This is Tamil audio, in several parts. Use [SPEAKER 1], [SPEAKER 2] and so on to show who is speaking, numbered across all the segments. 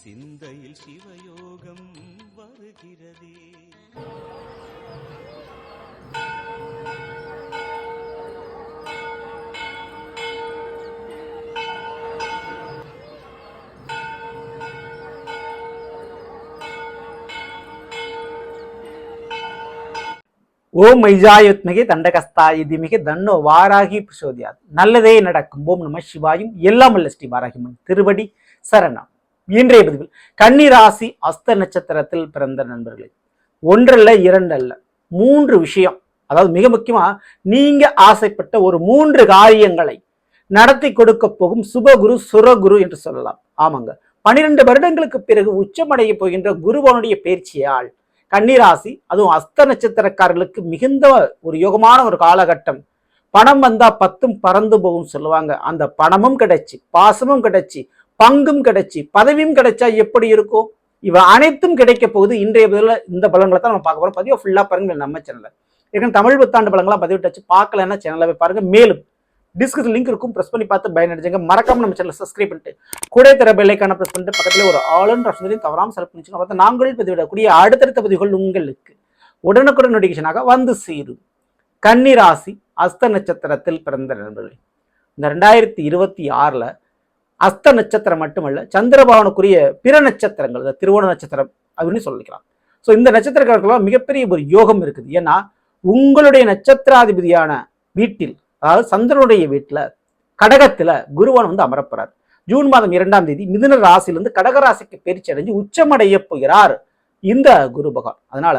[SPEAKER 1] சிந்தையில் சிவயோகம் வருகிறதே.
[SPEAKER 2] ஓம் மைஜாயுத்மிகை தண்டகஸ்தாயி திமிகை தன்னோ வாராகி பிரசோதியாது. நல்லதே நடக்கும். ஓம் நம சிவாயும். எல்லாம் அல்ல ஸ்ரீ வாராகிமன் திருவடி சரணம். இன்றைய பதிவில் கன்னிராசி அஸ்த நட்சத்திரத்தில் பிறந்த நண்பர்களே, ஒன்றல்ல இரண்டல்ல 3 விஷயம், அதாவது மிக முக்கியமா நீங்க ஆசைப்பட்ட ஒரு 3 காரியங்களை நடத்தி கொடுக்க போகும் சுபகுரு சுரகுரு என்று சொல்லலாம். ஆமாங்க, 12 வருடங்களுக்கு பிறகு உச்சமடைய போகின்ற குருவனுடைய பயிற்சியால் கன்னிராசி, அதுவும் அஸ்த நட்சத்திரக்காரர்களுக்கு மிகுந்த ஒரு யோகமான ஒரு காலகட்டம். பணம் வந்தா 10ம் பறந்து போகும் சொல்லுவாங்க. அந்த பணமும் கிடைச்சி, பாசமும் கிடைச்சி, பங்கும் கிடைச்சி, பதவியும் கிடைச்சா எப்படி இருக்கும்? இவ அனைத்தும் கிடைக்க போகுது. இன்றைய பதில இந்த பலன்களை தான் நம்ம பார்க்க போறோம். பதிவு ஃபுல்லா பாருங்க நம்ம சேனல்ல. ஏற்கனவே தமிழ் புத்தாண்டு பலன்களாம் பதிவிட்டாச்சு, பார்க்கலன்னா சேனலை போய் பாருங்க. மேலும் டிஸ்கிரிப்ஷன் லிங்க் இருக்கும், பிரஸ் பண்ணி பார்த்து பயனடைஞ்சுங்க. மறக்காம நம்ம சேனலை சப்ஸ்கிரைப் பண்ணிட்டு கூட தர பெல்லைக்கான பிரஸ் பண்ணிட்டு பக்கத்துல ஒரு ஆல் அண்ட் ஆப்ஷன் தவறாம செலக்ட் பண்ணிச்சுங்க. பார்த்தா நாங்கள் பதிவிடக்கூடிய அடுத்தடுத்த பதிவுகள் உங்களுக்கு உடனுக்குடன் நோட்டிபிகேஷனாக வந்து சேரும். கன்னிராசி அஸ்த நட்சத்திரத்தில் பிறந்த நண்பர்களே, இந்த 2026ல அஸ்த நட்சத்திரம் மட்டுமல்ல, சந்திரபவனுக்குரிய பிற நட்சத்திரங்கள், திருவோண நட்சத்திரம் அப்படின்னு சொல்லிக்கலாம். ஸோ இந்த நட்சத்திரக்காரர்களாம் மிகப்பெரிய ஒரு யோகம் இருக்குது. ஏன்னா உங்களுடைய நட்சத்திராதிபதியான வீட்டில், அதாவது சந்திரனுடைய வீட்டில் கடகத்துல குருவான் வந்து அமரப்போறார். ஜூன் மாதம் 2ஆம் தேதி மிதுன ராசியிலிருந்து கடக ராசிக்கு பயிற்சி அடைஞ்சு உச்சமடைய போகிறார் இந்த குரு பகவான். அதனால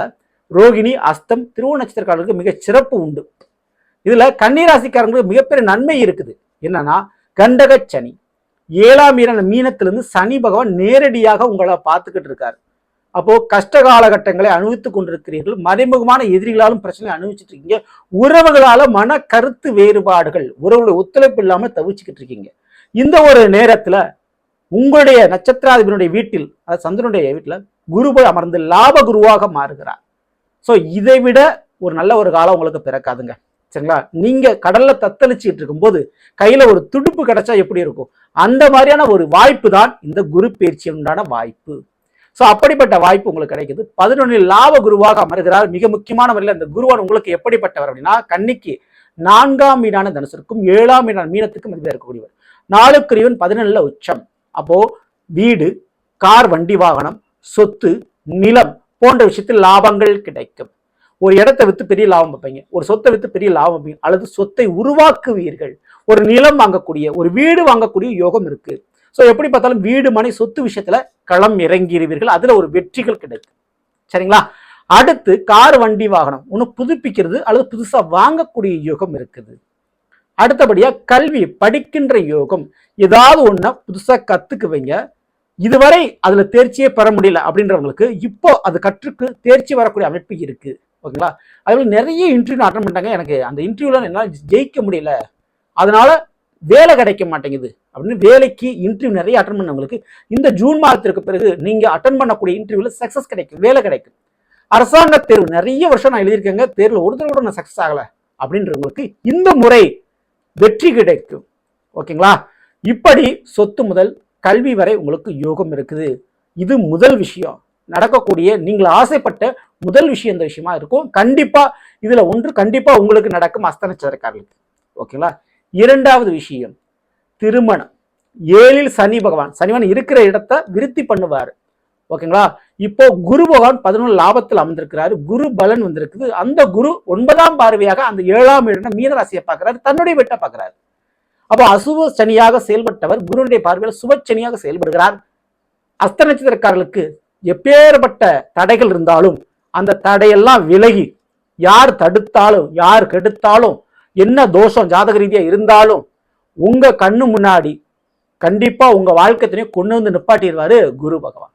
[SPEAKER 2] ரோகிணி அஸ்தம் திருவோண நட்சத்திரக்காரர்களுக்கு மிக சிறப்பு உண்டு. இதுல கன்னிராசிக்காரங்களுக்கு மிகப்பெரிய நன்மை இருக்குது. என்னன்னா கண்டக சனி 7ஆம் மீனத்திலிருந்து சனி பகவான் நேரடியாக உங்களை பார்த்துக்கிட்டு இருக்காரு. அப்போ கஷ்ட காலகட்டங்களை அனுபவித்துக் கொண்டிருக்கிறீர்கள். மறைமுகமான எதிரிகளாலும் பிரச்சனை அனுபவிச்சுட்டு இருக்கீங்க. உறவுகளால மன கருத்து வேறுபாடுகள், உறவுகளை ஒத்துழைப்பு இல்லாம தவிச்சுக்கிட்டு இருக்கீங்க. இந்த ஒரு நேரத்துல உங்களுடைய நட்சத்திராதிபதியுடைய வீட்டில், அதாவது சந்திரனுடைய வீட்டுல குரு போய் அமர்ந்து லாப குருவாக மாறுகிறார். ஸோ இதை விட ஒரு நல்ல ஒரு காலம் உங்களுக்கு பிறக்காதுங்க. சரிங்களா? நீங்க கடல்ல தத்தளிச்சுட்டு இருக்கும் போது கையில ஒரு துடுப்பு கிடைச்சா எப்படி இருக்கும், அந்த மாதிரியான ஒரு வாய்ப்பு தான் இந்த குரு பயிற்சி உண்டான வாய்ப்பு. ஸோ அப்படிப்பட்ட வாய்ப்பு உங்களுக்கு கிடைக்குது. 11 லாப குருவாக அமர்கிறார். மிக முக்கியமான முறையில் இந்த குருவான் உங்களுக்கு எப்படிப்பட்டவர் அப்படின்னா, கன்னிக்கு 4ஆம் வீடான தனுசுக்கும் 7ஆம் வீடான மீனத்துக்கும் மதிப்பாக இருக்கக்கூடியவர். 4க்குரியவன் 11ல உச்சம். அப்போ வீடு, கார், வண்டி வாகனம், சொத்து, நிலம் போன்ற விஷயத்தில் லாபங்கள் கிடைக்கும். ஒரு இடத்தை வித்து பெரிய லாபம் வைப்பீங்க, ஒரு சொத்தை வித்து பெரிய லாபம் வைப்பீங்க, அல்லது சொத்தை உருவாக்குவீர்கள். ஒரு நிலம் வாங்கக்கூடிய, ஒரு வீடு வாங்கக்கூடிய யோகம் இருக்கு. ஸோ எப்படி பார்த்தாலும் வீடு, மனை, சொத்து விஷயத்துல களம் இறங்கிடுவீர்கள். அதுல ஒரு வெற்றிகள் கிடைக்கும். சரிங்களா? அடுத்து கார், வண்டி, வாகனம் ஒன்று புதுப்பிக்கிறது அல்லது புதுசா வாங்கக்கூடிய யோகம் இருக்குது. அடுத்தபடியா கல்வி, படிக்கின்ற யோகம். ஏதாவது ஒண்ண புதுசா கத்துக்குவீங்க. இதுவரை அதுல தேர்ச்சியே பெற முடியல அப்படின்றவங்களுக்கு இப்போ அது கற்றுக்கு தேர்ச்சி வரக்கூடிய அமைப்பு இருக்கு. ஓகேங்களா? அதுல நிறைய இன்டர்வியூ அட்டன் பண்ணிட்டாங்க, எனக்கு அந்த இன்டர்வியூல என்னால் ஜெயிக்க முடியல, அதனால வேலை கிடைக்க மாட்டேங்குது அப்படின்னு வேலைக்கு இன்டர்வியூ நிறைய அட்டன் பண்ணவங்களுக்கு இந்த ஜூன் மாதத்திற்கு பிறகு நீங்க அட்டன் பண்ணக்கூடிய இன்டர்வியூல சக்சஸ் கிடைக்கும், வேலை கிடைக்கும். அரசாங்க தேர்வு நிறைய வருஷம் நான் எழுதியிருக்கேங்க, தேர்வுல ஒரு தடவை கூட நான் சக்சஸ் ஆகல அப்படின்றவங்களுக்கு இந்த முறை வெற்றி கிடைக்கும். ஓகேங்களா? இப்படி சொத்து முதல் கல்வி வரை உங்களுக்கு யோகம் இருக்குது. இது முதல் விஷயம், நடக்கக்கூடிய நீங்கள் ஆசைப்பட்ட முதல் விஷயம் இந்த விஷயமா இருக்கும். கண்டிப்பா இதுல ஒன்று கண்டிப்பா உங்களுக்கு நடக்கும் அஸ்த நட்சத்திரக்காரர்களுக்கு. ஓகேங்களா? 2வது விஷயம் திருமணம். 7ல் சனி பகவான், சனிவன் இருக்கிற இடத்தை விருத்தி பண்ணுவார். ஓகேங்களா? இப்போ குரு பகவான் 11 லாபத்தில் அமர்ந்திருக்கிறாரு. குரு பலன் வந்திருக்குது. அந்த குரு 9ஆம் பார்வையாக அந்த 7ஆம் இடம் மீனராசியை பார்க்கிறாரு, தன்னுடைய வீட்டை பார்க்கிறார். அப்போ அசுப சனியாக செயல்பட்டவர் குருனுடைய பார்வையில் சுப சனியாக செயல்படுகிறார். அஸ்த நட்சத்திரக்காரர்களுக்கு எப்பேற்பட்ட தடைகள் இருந்தாலும் அந்த தடையெல்லாம் விலகி, யார் தடுத்தாலும் யார் கெடுத்தாலும் என்ன தோஷம் ஜாதக ரீதியா இருந்தாலும் உங்க கண்ணு முன்னாடி கண்டிப்பா உங்க வாழ்க்கையை கொண்டு வந்து நிப்பாட்டிடுவாரு குரு பகவான்.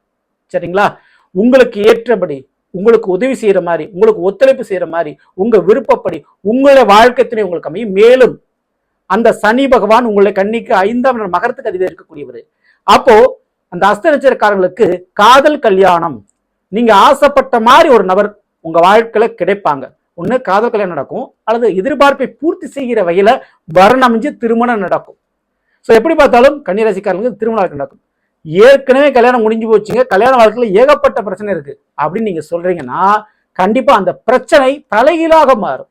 [SPEAKER 2] சரிங்களா? உங்களுக்கு ஏற்றபடி, உங்களுக்கு உதவி செய்யற மாதிரி, உங்களுக்கு ஒத்துழைப்பு செய்யற மாதிரி, உங்க விருப்பப்படி உங்களுடைய வாழ்க்கைத்தினை உங்களுக்கு அமையும். மேலும் அந்த சனி பகவான் உங்களை கன்னிக்கு 5ஆம் மகரத்துக்கு அதிபதி இருக்கக்கூடியவர். அப்போ அந்த அஸ்த நட்சத்திரக்காரர்களுக்கு காதல் கல்யாணம், நீங்க ஆசைப்பட்ட மாதிரி ஒரு நபர் உங்க வாழ்க்கையில கிடைப்பாங்க. ஒண்ணு காதல் கல்யாணம் நடக்கும், அல்லது எதிர்பார்ப்பை பூர்த்தி செய்கிற வகையில வரன் அமைஞ்சு திருமணம் நடக்கும். ஸோ எப்படி பார்த்தாலும் கன்னிராசிக்காரங்களுக்கு திருமணம் நடக்கும். ஏற்கனவே கல்யாணம் முடிஞ்சு போச்சுங்க, கல்யாண வாழ்க்கையில ஏகப்பட்ட பிரச்சனை இருக்கு அப்படின்னு நீங்க சொல்றீங்கன்னா கண்டிப்பா அந்த பிரச்சனை தலைகீழாக மாறும்.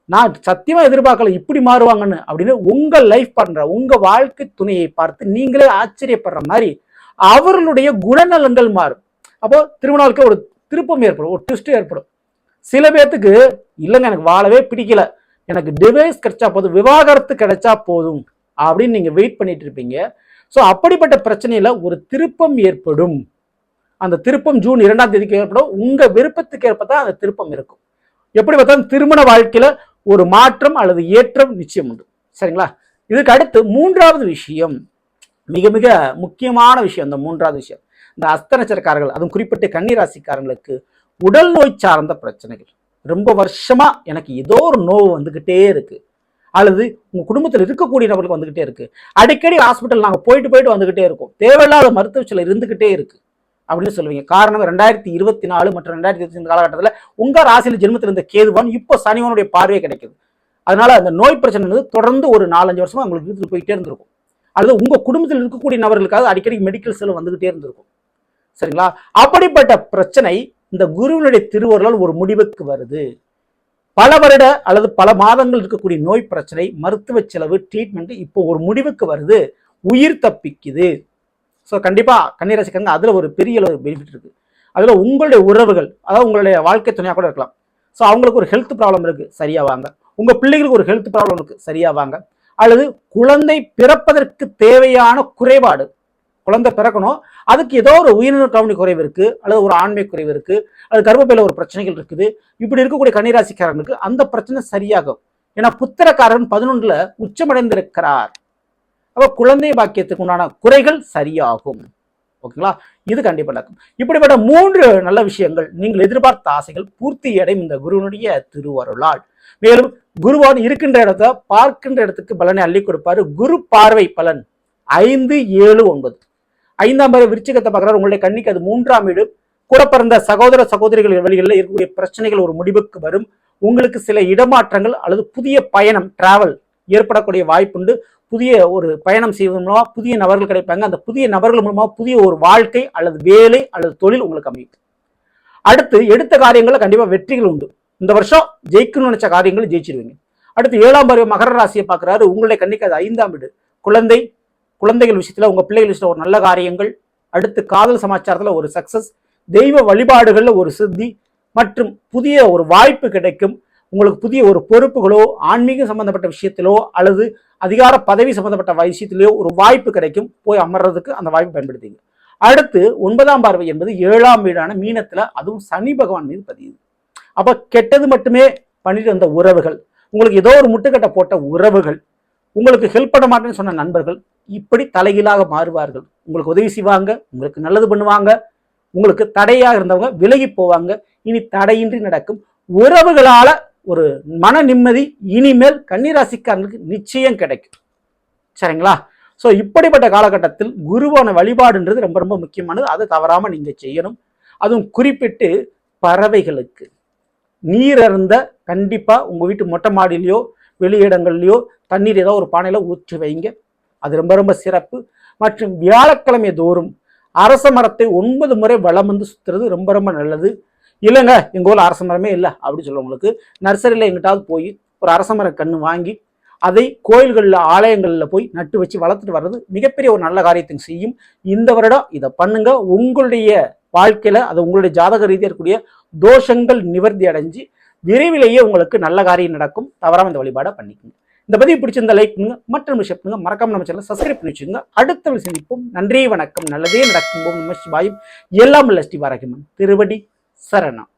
[SPEAKER 2] நான் சத்தியமா எதிர்பார்க்கல இப்படி மாறுவாங்கன்னு அப்படின்னு உங்க லைஃப் பண்ற உங்க வாழ்க்கை துணையை பார்த்து நீங்களே ஆச்சரியப்படுற மாதிரி அவர்களுடைய குணநலங்கள் மாறும். அப்போ திருமண வாழ்க்கை ஒரு திருப்பம் ஏற்படும், ஒரு ட்விஸ்ட் ஏற்படும். சில பேர்த்துக்கு இல்லைங்க எனக்கு வாழவே பிடிக்கல, எனக்கு டிவைஸ் கிடைச்சா போதும், விவாகரத்து கிடைச்சா போதும் அப்படின்னு நீங்க வெயிட் பண்ணிட்டு இருப்பீங்க. ஸோ அப்படிப்பட்ட பிரச்சனையில ஒரு திருப்பம் ஏற்படும். அந்த திருப்பம் ஜூன் 2ஆம் தேதிக்கு ஏற்படும். உங்க விருப்பத்துக்கு ஏற்பதான் அந்த திருப்பம் இருக்கும். எப்படி பார்த்தாலும் திருமண வாழ்க்கையில ஒரு மாற்றம் அல்லது ஏற்றம் நிச்சயம் உண்டு. சரிங்களா? இதுக்கு அடுத்து மூன்றாவது விஷயம், மிக மிக முக்கியமான விஷயம். இந்த மூன்றாவது விஷயம், இந்த அஸ்த நட்சத்திரக்காரர்கள், அதுவும் குறிப்பிட்ட கன்னிராசிக்காரங்களுக்கு உடல் நோய் சார்ந்த பிரச்சனைகள். ரொம்ப வருஷமா எனக்கு ஏதோ ஒரு நோவு வந்துகிட்டே இருக்கு, அல்லது உங்க குடும்பத்தில் இருக்கக்கூடிய நபர்களுக்கு வந்துகிட்டே இருக்கு, அடிக்கடி ஹாஸ்பிட்டல் நாங்கள் போயிட்டு வந்துகிட்டே இருக்கோம், தேவையில்லாத மருத்துவ செலவு இருந்துகிட்டே இருக்கு அப்படின்னு சொல்லுவீங்க. காரணம் 2024 மற்றும் 2025 காலகட்டத்தில் உங்க ராசியில் ஜென்மத்தில் இருந்த கேதுவான் இப்போ சனிவனுடைய பார்வையை கிடைக்குது. அதனால அந்த நோய் பிரச்சனை தொடர்ந்து ஒரு 4-5 வருஷமா உங்களுக்கு வீட்டுக்கு போயிட்டே இருந்திருக்கும், அல்லது உங்க குடும்பத்தில் இருக்கக்கூடிய நபர்களுக்காக அடிக்கடி மெடிக்கல் செலவு வந்துகிட்டே இருந்திருக்கும். சரிங்களா? அப்படிப்பட்ட பிரச்சனை இந்த குருவினுடைய திருவருளால் ஒரு முடிவுக்கு வருது. பல வருட அல்லது பல மாதங்கள் இருக்கக்கூடிய நோய் பிரச்சனை, மருத்துவ செலவு, ட்ரீட்மெண்ட் இப்போ ஒரு முடிவுக்கு வருது, உயிர் தப்பிக்குது. ஸோ கண்டிப்பா கன்னிராசிக்காரங்க அதுல ஒரு பெரிய ஒரு பெனிஃபிட் இருக்கு. அதுல உங்களுடைய உறவுகள், அதாவது உங்களுடைய வாழ்க்கை துணையா கூட இருக்கலாம். ஸோ அவங்களுக்கு ஒரு ஹெல்த் ப்ராப்ளம் இருக்கு, சரியா வாங்க. உங்க பிள்ளைகளுக்கு ஒரு ஹெல்த் ப்ராப்ளம் இருக்கு, சரியா வாங்க. அல்லது குழந்தை பிறப்பதற்கு தேவையான குறைபாடு, குழந்தை பிறக்கணும், அதுக்கு ஏதோ ஒரு உயிரின கவனி குறைவு இருக்கு, அல்லது ஒரு ஆண்மை குறைவு இருக்கு, அது கர்ப்பப்பையில ஒரு பிரச்சனைகள் இருக்குது. இப்படி இருக்கக்கூடிய கன்னிராசிக்காரங்களுக்கு அந்த பிரச்சனை சரியாகும். ஏன்னா புத்திரக்காரன் 11ல உச்சமடைந்திருக்கிறார். அப்ப குழந்தை பாக்கியத்துக்கு உண்டான குறைகள் சரியாகும். ஓகேங்களா? இது கண்டிப்பா நடக்கும். இப்படிப்பட்ட 3 நல்ல விஷயங்கள், நீங்கள் எதிர்பார்த்த ஆசைகள் பூர்த்தி அடையும் இந்த குருவனுடைய திருவருளால். மேலும் குருவான் இருக்கின்ற இடத்த பார்க்கின்ற இடத்துக்கு பலனை அள்ளி கொடுப்பாரு. குரு பார்வை பலன் 5, 7, 9. 5ஆம் பாரு விருச்சிகத்தை பார்க்கிறார், உங்களுடைய கண்ணிக்கு அது 3ஆம் வீடு. கூட பிறந்த சகோதர சகோதரிகள் வழிகளில் இருக்கக்கூடிய பிரச்சனைகள் ஒரு முடிவுக்கு வரும். உங்களுக்கு சில இடமாற்றங்கள் அல்லது புதிய பயணம், டிராவல் ஏற்படக்கூடிய வாய்ப்புண்டு. புதிய ஒரு பயணம் செய்வதன் மூலமா புதிய நபர்கள் கிடைப்பாங்க. அந்த புதிய நபர்கள் மூலமா புதிய ஒரு வாழ்க்கை அல்லது வேலை அல்லது தொழில் உங்களுக்கு அமையும். அடுத்து எடுத்த காரியங்கள்ல கண்டிப்பா வெற்றிகள் உண்டு. இந்த வருஷம் ஜெயிக்கணும்னு நினைச்ச காரியங்களை ஜெயிச்சிருவீங்க. அடுத்து 7ஆம் பாரு மகர ராசியை பார்க்கிறாரு, உங்களுடைய கண்ணிக்கு அது 5ஆம் வீடு. குழந்தைகள் விஷயத்துல, உங்க பிள்ளைகள் விஷயத்துல ஒரு நல்ல காரியங்கள். அடுத்து காதல் சமாச்சாரத்துல ஒரு சக்சஸ், தெய்வ வழிபாடுகள்ல ஒரு சித்தி மற்றும் புதிய ஒரு வாய்ப்பு கிடைக்கும். உங்களுக்கு புதிய ஒரு பொறுப்புகளோ, ஆன்மீக சம்பந்தப்பட்ட விஷயத்திலோ அல்லது அதிகார பதவி சம்பந்தப்பட்ட விஷயத்திலோ ஒரு வாய்ப்பு கிடைக்கும். போய் அமர்றதுக்கு அந்த வாய்ப்பு பயன்படுத்திங்க. அடுத்து 9ஆம் பார்வை என்பது 7ஆம் வீடான மீனத்துல, அதுவும் சனி பகவான் மீது பதியுது. அப்ப கெட்டது மட்டுமே பண்ணிட்டு வந்த உறவுகள், உங்களுக்கு ஏதோ ஒரு முட்டுக்கட்டை போட்ட உறவுகள், உங்களுக்கு ஹெல்ப் பண்ண மாட்டேன்னு சொன்ன நண்பர்கள் இப்படி தலைகீழாக மாறுவார்கள். உங்களுக்கு உதவி செய்வாங்க, உங்களுக்கு நல்லது பண்ணுவாங்க, உங்களுக்கு தடையாக இருந்தவங்க விலகி போவாங்க. இனி தடையின்றி நடக்கும். உறவுகளால ஒரு மன நிம்மதி இனிமேல் கன்னிராசிக்காரங்களுக்கு நிச்சயம் கிடைக்கும். சரிங்களா? ஸோ இப்படிப்பட்ட காலகட்டத்தில் குருவான வழிபாடுன்றது ரொம்ப ரொம்ப முக்கியமானது. அதை தவறாம நீங்க செய்யணும். அதுவும் குறிப்பிட்டு பறவைகளுக்கு நீர் அருந்த கண்டிப்பா உங்க வீட்டு மொட்டை மாடியிலையோ வெளியிடங்கள்லையோ தண்ணீர் ஏதோ ஒரு பானையில ஊற்றி வைங்க. அது ரொம்ப ரொம்ப சிறப்பு. மற்றும் வியாழக்கிழமை தோறும் அரச மரத்தை 9 முறை வலம் வந்து சுத்துறது ரொம்ப ரொம்ப நல்லது. இல்லைங்க எங்க ஊர்ல அரச மரமே இல்லை அப்படின்னு சொல்றவங்களுக்கு நர்சரியில எங்கிட்டாவது போய் ஒரு அரச மர கன்று வாங்கி அதை கோயில்களில் ஆலயங்களில் போய் நட்டு வச்சு வளர்த்துட்டு வர்றது மிகப்பெரிய ஒரு நல்ல காரியத்தை செய்யும். இந்த வருடம் இதை பண்ணுங்க. உங்களுடைய வாழ்க்கையில அது உங்களுடைய ஜாதக ரீதியாக இருக்கக்கூடிய தோஷங்கள் நிவர்த்தி அடைஞ்சு விரைவிலேயே உங்களுக்கு நல்ல காரியம் நடக்கும். தவறாம இந்த வழிபாடை பண்ணிக்கோங்க. இந்த பதிவு பிடிச்சிருந்த லைக் பண்ணுங்க, மற்ற விஷயம் பண்ணுங்க, மறக்காம நம்ம சேனலை சப்ஸ்கிரைப் பண்ணி வச்சுக்கோங்க. அடுத்த சந்திப்போம். நன்றி, வணக்கம். நல்லதே நடக்கும். நம சிவாயும். எல்லாம் ஸ்ரீ வாராகியம்மன் திருவடி சரணம்.